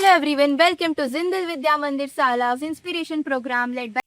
Hello everyone, welcome to Zindal Vidya Mandir Sala's inspiration program led by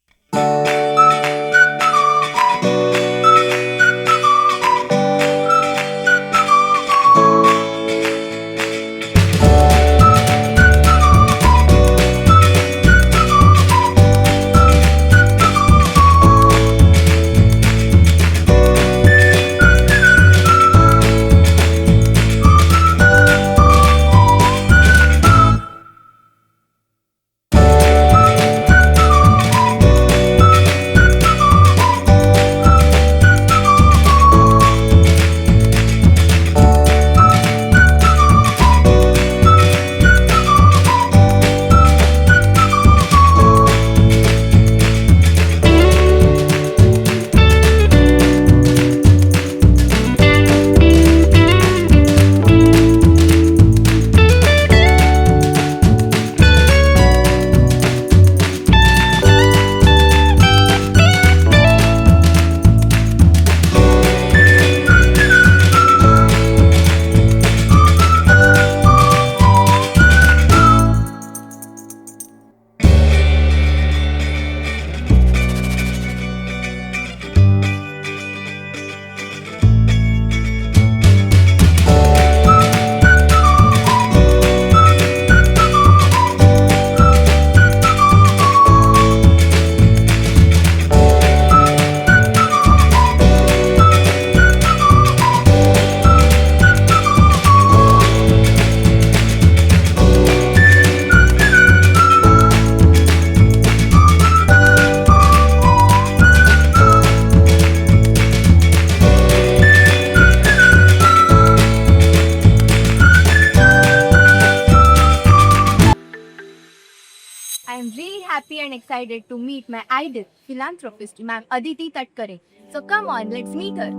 I am really happy and excited to meet my idol, philanthropist, Ma'am Aditi Tatkare. So come on, let's meet her.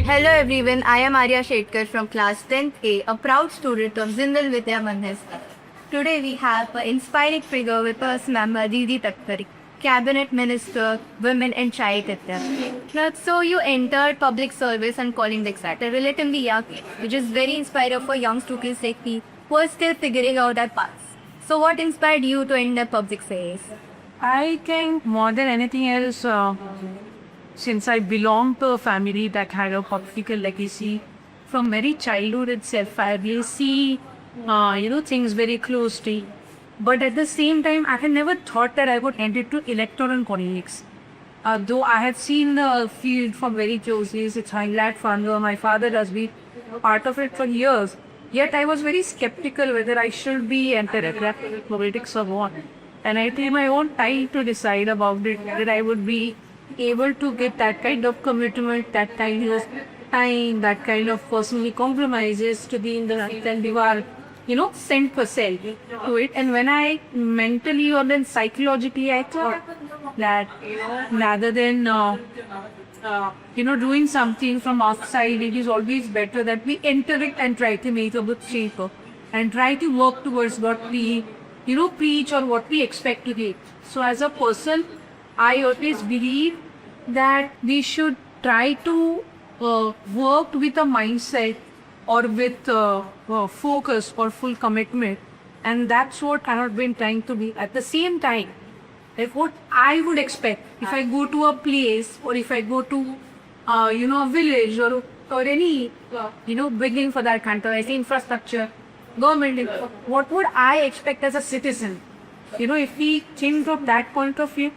Hello everyone, I am Arya Shetkar from class 10th A, a proud student of Zindal Vidya Mandir. Today we have an inspiring figure with us, Ma'am Aditi Tatkare, Cabinet Minister, Women and Child Development. Now, so you entered public service and calling the at a relatively young age, which is very inspiring for young students like me who are still figuring out their paths. So what inspired you to enter public service? I think more than anything else, since I belong to a family that had a political legacy, from very childhood itself, I really see, things very closely. But at the same time, I had never thought that I would enter into electoral politics. Though I had seen the field from very closely, it's I'm glad my father has been part of it for years. Yet I was very skeptical whether I should be entered politics or what. And I take my own time to decide about it, whether I would be able to get that kind of commitment, that kind of time, that kind of personal compromises to be in the right and you are, sent per se to it. And when I mentally or then psychologically, I thought that rather than doing something from outside, it is always better that we enter it and try to make a good shape and try to work towards what we preach or what we expect to get. So as a person, I always believe that we should try to work with a mindset or with focus or full commitment, and that's what I have been trying to be. At the same time, like what I would expect if I go to a place or if I go to a village or any beginning for that country, like infrastructure, government, what would I expect as a citizen? If we think from that point of view,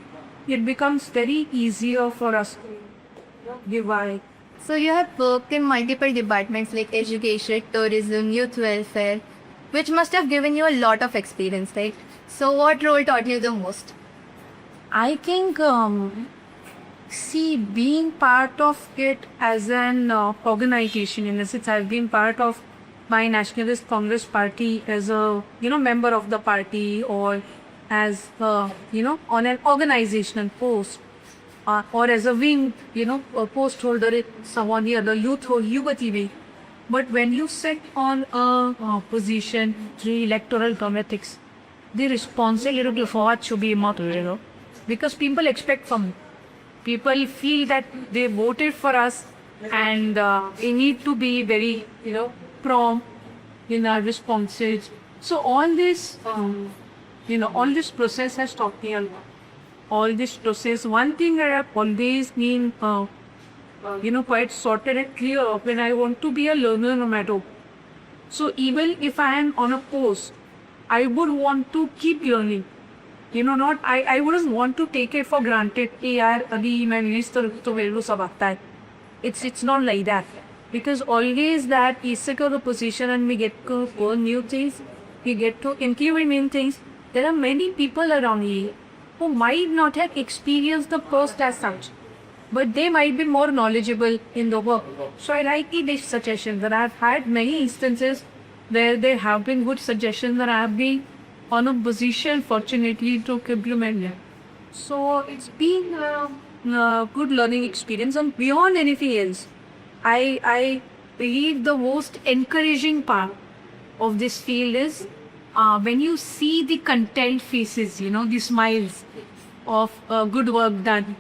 it becomes very easier for us to give our. So you have worked in multiple departments like education, tourism, youth welfare, which must have given you a lot of experience, right? So what role taught you the most? I think, being part of it as an organization, in a sense, I've been part of my Nationalist Congress Party as a, member of the party or as, on an organizational post. Or as a wing, a post holder in someone here, the youth or Yuvati wing. But when you sit on a position through electoral politics, the responsibility for what should be more, because people expect from people feel that they voted for us, and we need to be very, prompt in our responses. So all this, all this process has taught me a lot. All this process, one thing that I've always been, quite sorted and clear of, when I want to be a learner no matter what. So even if I am on a post, I would want to keep learning. I wouldn't want to take it for granted. कि यार अभी मैं minister तो मेरे को सब आता है. It's not like that. Because always that we secure the position and we get to learn new things, we get to implement things. There are many people around here who might not have experienced the post as such, but they might be more knowledgeable in the work. So I like this suggestion that I've had many instances where there have been good suggestions that I have been on a position fortunately to implement them. So it's been a good learning experience, and beyond anything else, I believe the most encouraging part of this field is when you see the content faces, the smiles of good work done,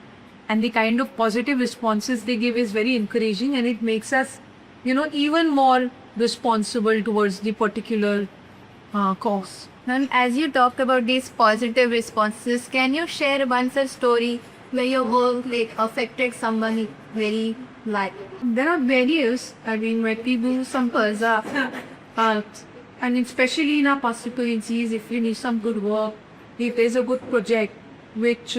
and the kind of positive responses they give is very encouraging, and it makes us, even more responsible towards the particular cause. Ma'am, as you talked about these positive responses, can you share one such story where your work affected somebody very like? There are various, where people, some and especially in our possibilities, if we need some good work, if there's a good project which,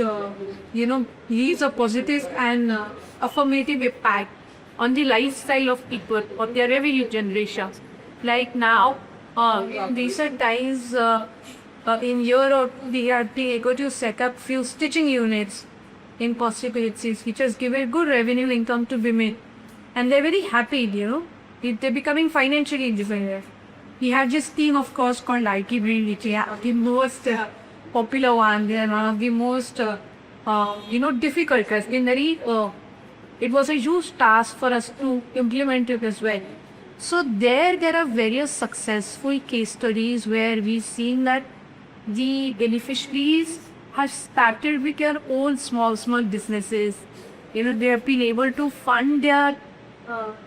leaves a positive and affirmative impact on the lifestyle of people or their revenue generation. Like now, in recent times, in Europe, we are being able to set up few stitching units in possibilities, which has given good revenue income to women. And they're very happy, they're becoming financially independent. We have this team, of course, called IT Brain, which is the most popular one, and one of the most, difficult. It has been very, it was a huge task for us to implement it as well. So there are various successful case studies where we've seen that the beneficiaries have started with their own small businesses. They have been able to fund their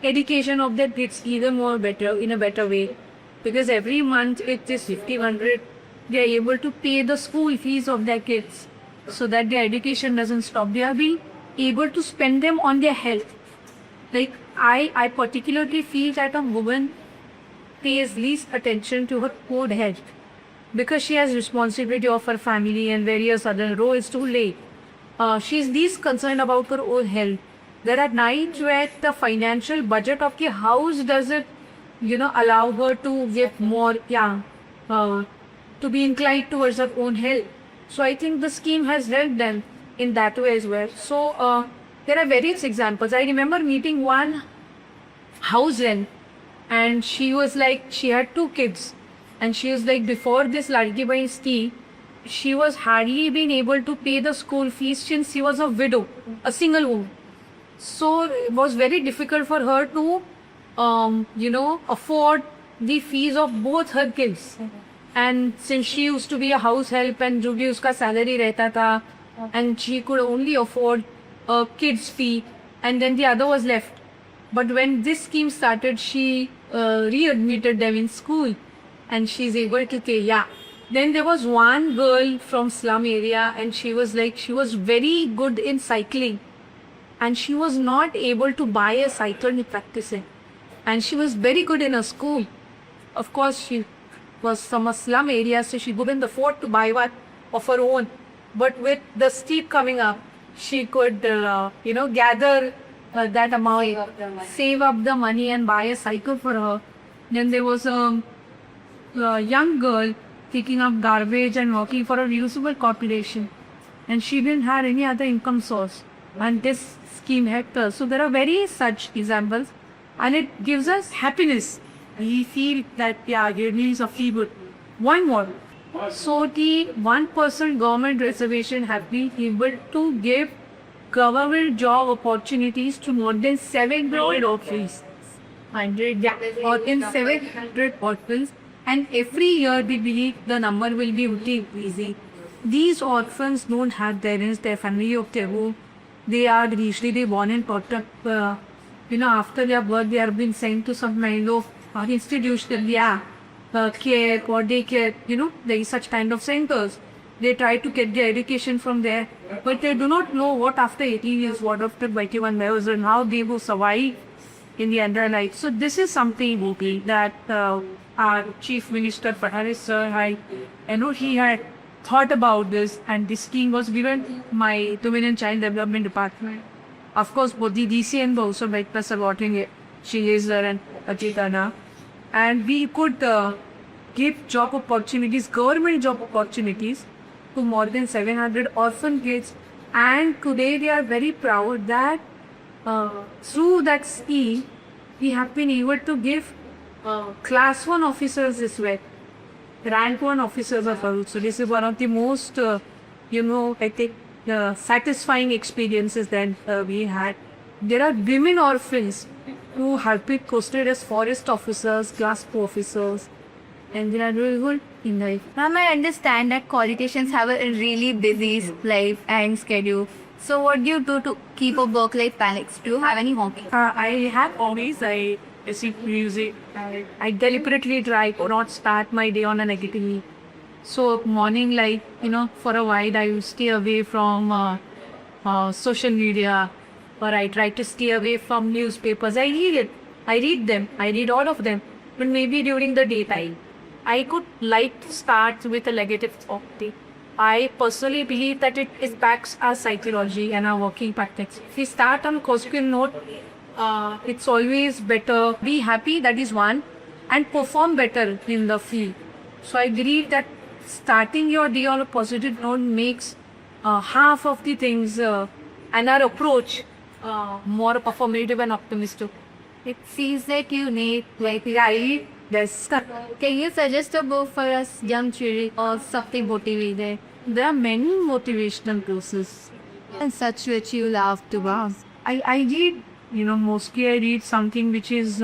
education of their kids even in a better way. Because every month with this 1,500, they are able to pay the school fees of their kids so that their education doesn't stop. They are being able to spend them on their health. Like I particularly feel that a woman pays least attention to her own health because she has responsibility of her family and various other roles too late. She's least concerned about her own health. There are nights where the financial budget of the house doesn't, allow her to get more, to be inclined towards her own health. So I think the scheme has helped them in that way as well. So there are various examples. I remember meeting one housewife, and she was like, she had 2 kids, and she was like, before this Ladki Bahin scheme, she was hardly been able to pay the school fees since she was a widow, a single woman. So it was very difficult for her to, afford the fees of both her kids. And since she used to be a house help and जो भी उसका salary रहता था, and she could only afford a kid's fee, and then the other was left. But when this scheme started, she readmitted them in school, and she's able to pay. Then there was one girl from slum area, and she was very good in cycling, and she was not able to buy a cycle to practice it. And she was very good in her school. Of course, she was from a slum area, so she couldn't afford to buy one of her own. But with the steep coming up, she could, gather that amount, save up the money and buy a cycle for her. Then there was a young girl picking up garbage and working for a reusable corporation, and she didn't have any other income source, and this scheme helped her. So there are very such examples, and it gives us happiness. We feel that your needs are feeble. One more. So the 1% government reservation have been able to give government job opportunities to more than 700 orphans. 700 orphans, and every year we believe the number will be increasing. These orphans don't have parents, their family of their own, they are usually they born and brought up, after their birth, they are being sent to some kind of institution, care or daycare, there is such kind of centers. They try to get their education from there, but they do not know what after 18 years, what after 21 years, and how they will survive in the entire life. So this is something that our Chief Minister Fadnavis sir, he had thought about this, and this scheme was given my Women and Child Development Department. Of course, both the DC and also by plus supporting it, Shilesh and Achitana, and we could give job opportunities, government job opportunities to more than 700 orphan kids, and today we are very proud that through that scheme we have been able to give class 1 officers as well, rank 1 officers as well. So this is one of the most I think satisfying experiences that we had. There are women orphans who have been posted as forest officers, class 2 officers, and they are really good in life. Ma'am, I understand that politicians have a really busy life and schedule. So what do you do to keep a work-life balance? Do you have any hobby? I have hobbies. I listen to music. I deliberately try to not start my day on a negative note. So morning, for a while, I will stay away from social media, or I try to stay away from newspapers. I read it. I read them. I read all of them. But maybe during the daytime, I could like to start with a negative thought. I personally believe that it impacts our psychology and our working practice. If we start on a positive note, it's always better. Be happy, that is one, and perform better in the field. So I believe that starting your day on a positive note makes half of the things and our approach more performative and optimistic. It feels like you need right. Yes. Can you suggest a book for us young children or something motivated? There are many motivational courses. And such which you love to read. I read, mostly I read something which is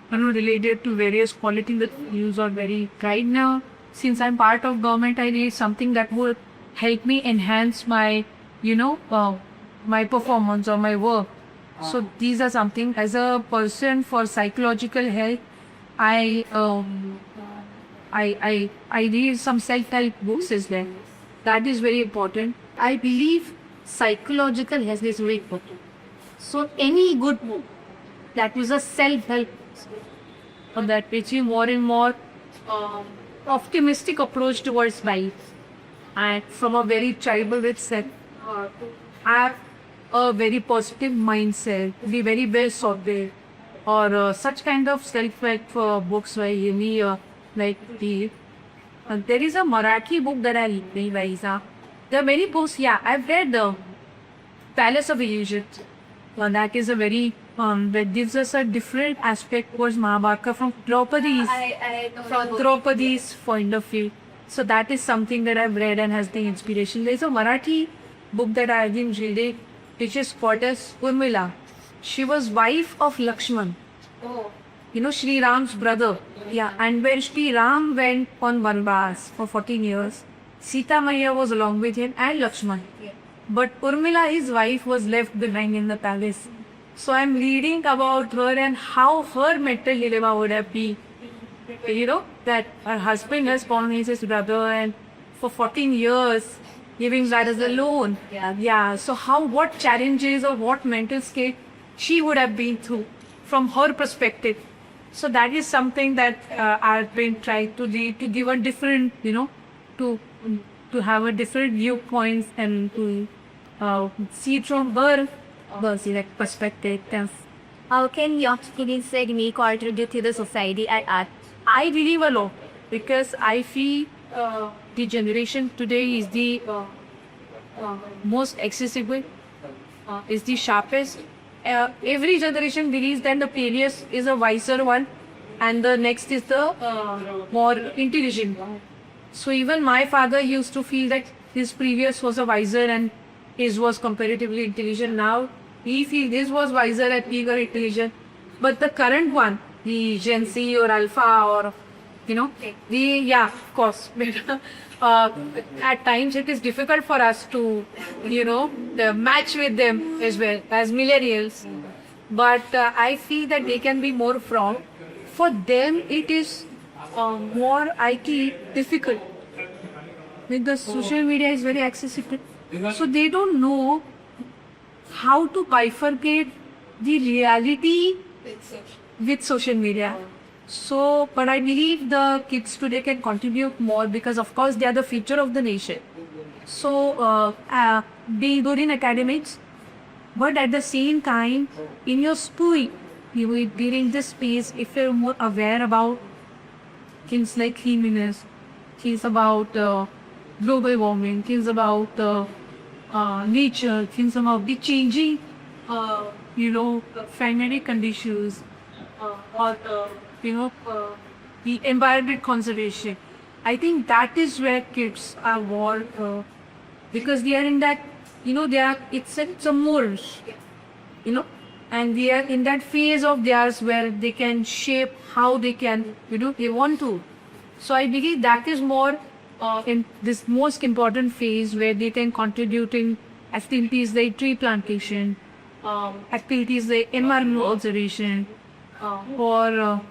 related to various quality that use or very right now. Since I'm part of government, I read something that would help me enhance my, my performance or my work. So these are something as a person for psychological health. I read some self-help books as well. That is very important. I believe psychological health is very important. So any good book that is a self-help or that makes you more and more optimistic approach towards life, and from a very tribal itself, have a very positive mindset, be very well sorted, or such kind of self-help books I really like to read. There is a Marathi book that I really like. There are many books. I've read the Palace of Illusion. That is a very that gives us a different aspect towards Mahabharata from Draupadi's point of view. So that is something that I've read and has the inspiration. There is a Marathi book that I have been reading, which is called as Urmila. She was wife of Lakshman. Oh. Sri Ram's brother. And when Sri Ram went on Vanvas for 14 years, Sita Maiya was along with him and Lakshman. Yeah. But Urmila, his wife, was left behind in the palace. So I'm reading about her and how her mental dilemma would have been. That her husband has gone with his brother and for 14 years living that as alone. So what challenges or what mental state she would have been through from her perspective. So that is something that I've been trying to give a different, to have a different viewpoints and to see from her perspective. How can young students like me contribute to the society and art? I believe a lot because I feel the generation today is the most accessible, is the sharpest. Every generation believes that the previous is a wiser one and the next is the more intelligent one. So even my father used to feel that his previous was a wiser and his was comparatively intelligent. Now he feels his was wiser and eager intelligent. But the current one, the Gen Z or Alpha or You know, of course. At times it is difficult for us to, match with them as well as millennials. But I feel that they can be more from. For them, it is more IT difficult. With the social media is very accessible, so they don't know how to bifurcate the reality with social media. So, but I believe the kids today can contribute more because, of course, they are the future of the nation. So, be good in academics, but at the same time, in your school, you will be in this space if you're more aware about things like cleanliness, things about global warming, things about nature, things about the changing, climatic conditions, or the environment conservation. I think that is where kids are more because they are in that, it's a more, and they are in that phase of theirs where they can shape how they can, they want to. So I believe that is more in this most important phase where they can contribute in activities like tree plantation, activities like environmental observation, or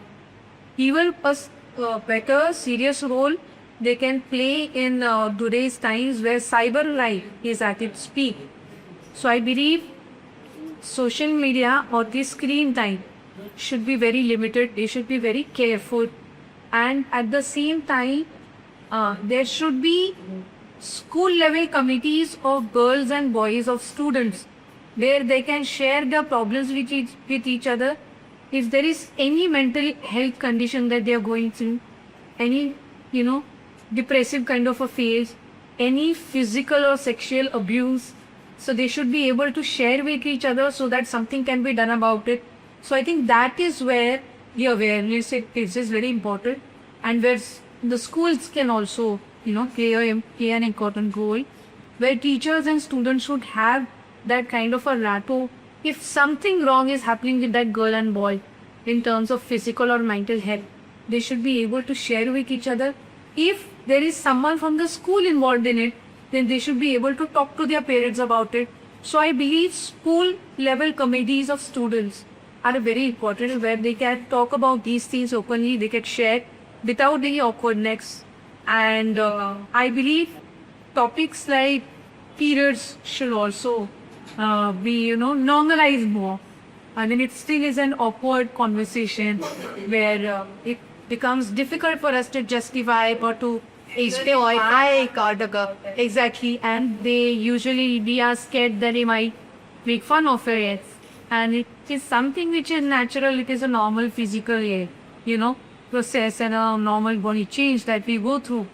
even a better serious role they can play in today's times where cyber life is at its peak. So I believe social media or the screen time should be very limited. They should be very careful, and at the same time, there should be school level committees of girls and boys of students where they can share their problems with each other. If there is any mental health condition that they are going through, any depressive kind of a phase, any physical or sexual abuse, so they should be able to share with each other so that something can be done about it. So I think that is where the awareness is very important, and where the schools can also play an important role, where teachers and students should have that kind of a rapport. If something wrong is happening with that girl and boy in terms of physical or mental health, they should be able to share with each other. If there is someone from the school involved in it, then they should be able to talk to their parents about it. So I believe school level committees of students are very important, where they can talk about these things openly, they can share without any awkwardness. And I believe topics like periods should also be normalized more. I mean, it still is an awkward conversation where it becomes difficult for us to justify or to I got a girl. exactly, and we are scared that they might make fun of it. And it is something which is natural, it is a normal physical process and a normal body change that we go through.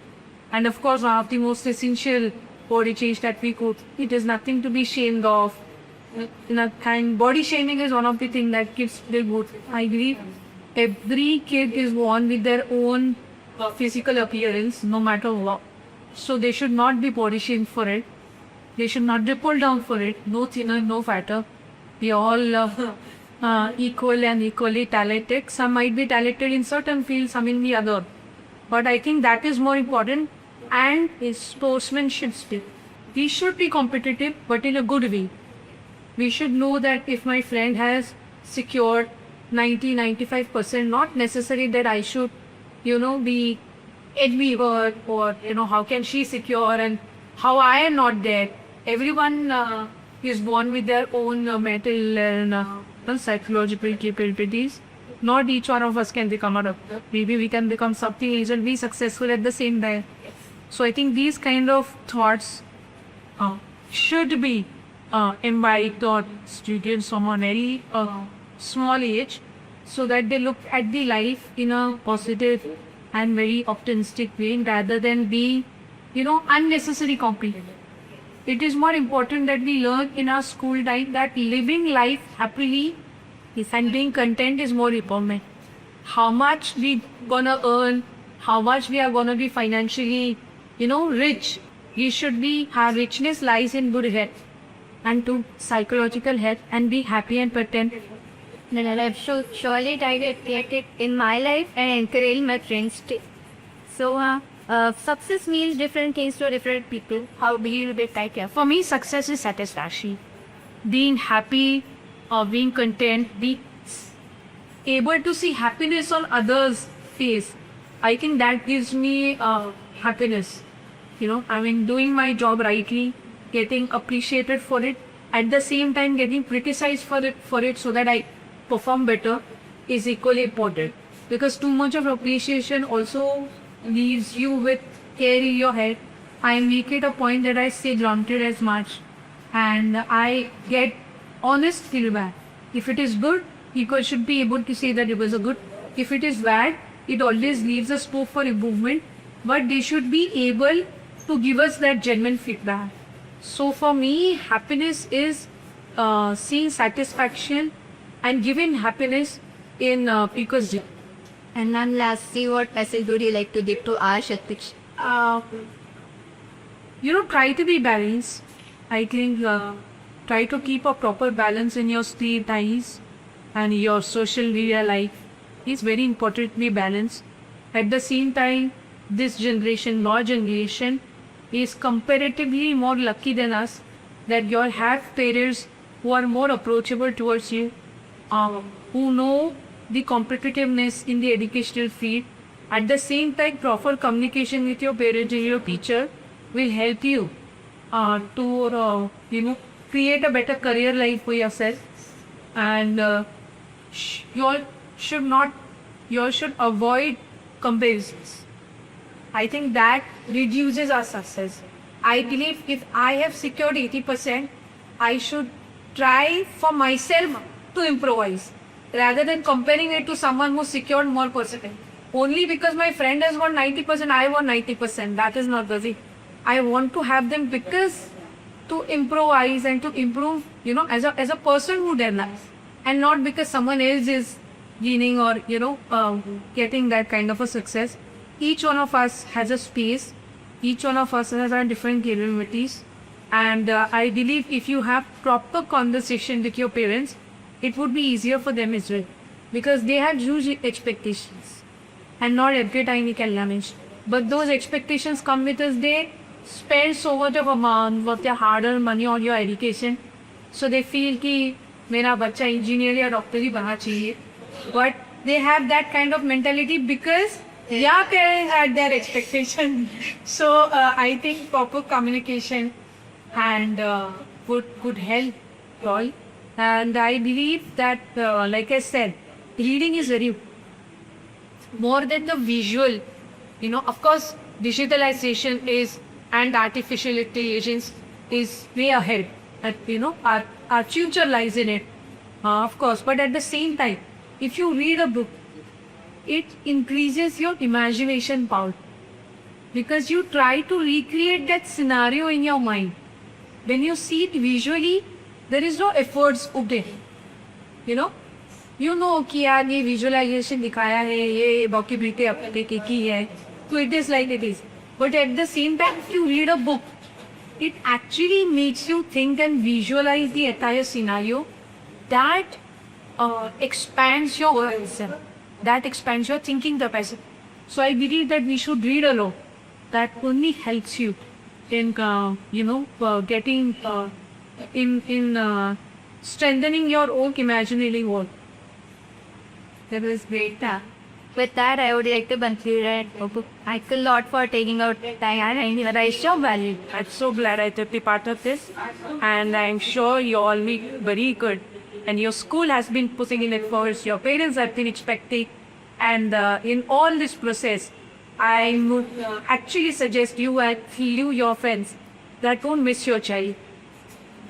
And of course, one of the most essential body change that we go through, it is nothing to be ashamed of. And body shaming is one of the things that kids will go through. I believe every kid is born with their own physical appearance, no matter what. So they should not be body shamed for it. They should not be pulled down for it. No thinner, no fatter. We all equal and equally talented. Some might be talented in certain fields, some in the other. But I think that is more important, and is sportsmanship still. We should be competitive, but in a good way. We should know that if my friend has secured 90-95%, not necessary that I should, be envy her, or how can she secure and how I am not there. Everyone is born with their own mental and psychological capabilities. Not each one of us can become a doctor. Maybe we can become something else and be successful at the same time. So I think these kind of thoughts should be imbibed on students from a very small age, so that they look at the life in a positive and very optimistic way, rather than being, unnecessary competitive. It is more important that we learn in our school time that living life happily and being content is more important. How much we gonna earn, how much we are gonna be financially, rich. We should be, our richness lies in good health and to psychological health, and be happy and content. And I have surely tried to create it in my life and encourage my friends to. So, success means different things to different people. How do you take care? For me, success is satisfaction. Being happy or being content, being able to see happiness on others' face. I think that gives me happiness. I mean, doing my job rightly, getting appreciated for it, at the same time getting criticized for it so that I perform better is equally important. Because too much of appreciation also leaves you with care in your head. I make it a point that I stay grounded as much and I get honest feedback. If it is good, people should be able to say that it was a good. If it is bad, it always leaves a scope for improvement, but they should be able to give us that genuine feedback. So for me, happiness is seeing satisfaction and giving happiness in people's job. And then lastly, what message would you like to give to our Shaktish? uh, Try to be balanced. I think try to keep a proper balance in your screen times and your social media life. It's very important to be balanced. At the same time, this generation, our generation, is comparatively more lucky than us that you all have parents who are more approachable towards you, who know the competitiveness in the educational field. At the same time, proper communication with your parents and your teacher will help you to create a better career life for yourself. And you all should avoid comparisons. I think that reduces our success. I believe if I have secured 80%, I should try for myself to improvise rather than comparing it to someone who secured more percentage. Only because my friend has won 90%, I won 90%. That is not the way. I want to have them because to improvise and to improve, as a person who develops, and not because someone else is gaining or getting that kind of a success. Each one of us has a space. Each one of us has our different capabilities, and I believe if you have proper conversation with your parents, it would be easier for them as well, because they had huge expectations, and not every time we can manage. But those expectations come with us. They spend so much of amount of their hard-earned money on your education, so they feel कि मेरा बच्चा engineer या doctor ही बनना चाहिए. But they have that kind of mentality because their parents had their expectation. So I think proper communication and would help all. And I believe that, like I said, reading is very more than the visual. Of course, digitalization is and artificial intelligence is way ahead. Our future lies in it, of course. But at the same time, if you read a book, it increases your imagination power because you try to recreate that scenario in your mind. When you see it visually, there is no efforts put in. कि यार ये visualization दिखाया है, ये vocabulary अपने की है, so it is like it is. But at the same time, if you read a book, it actually makes you think and visualize the entire scenario. That expands your horizon. That expands your thinking capacity. So I believe that we should read a lot. That only helps you in getting in strengthening your own imaginary world. That was great. With that, I would like to conclude it. Thank you a lot for taking out time and I so valued. I'm so glad I took the part of this, and I'm sure you all make very good. And your school has been putting in efforts, your parents have been expecting, and in all this process, I would actually suggest you and your friends that don't miss your child.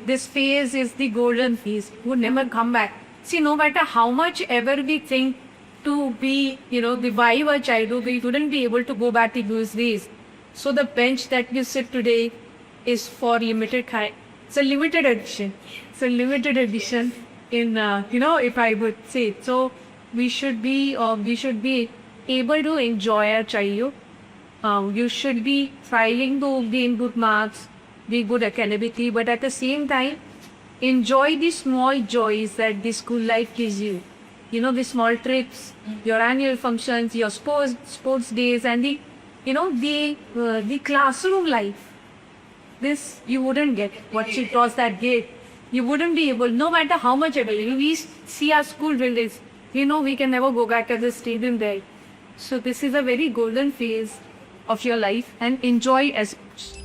This phase is the golden phase, would never come back. See, no matter how much ever we think to be, revive our childhood, we wouldn't be able to go back to those days. So the bench that you sit today is for limited time. It's a limited edition. It's a limited edition in, if I would say. So we should be able to enjoy our childhood. You should be trying to gain good marks, be good academically, but at the same time, enjoy the small joys that the school life gives you. The small trips, your annual functions, your sports days, and the the classroom life. This you wouldn't get. What she crossed that gate, you wouldn't be able, no matter how much ability. We see our school buildings, we can never go back at the stadium there. So this is a very golden phase of your life and enjoy as much.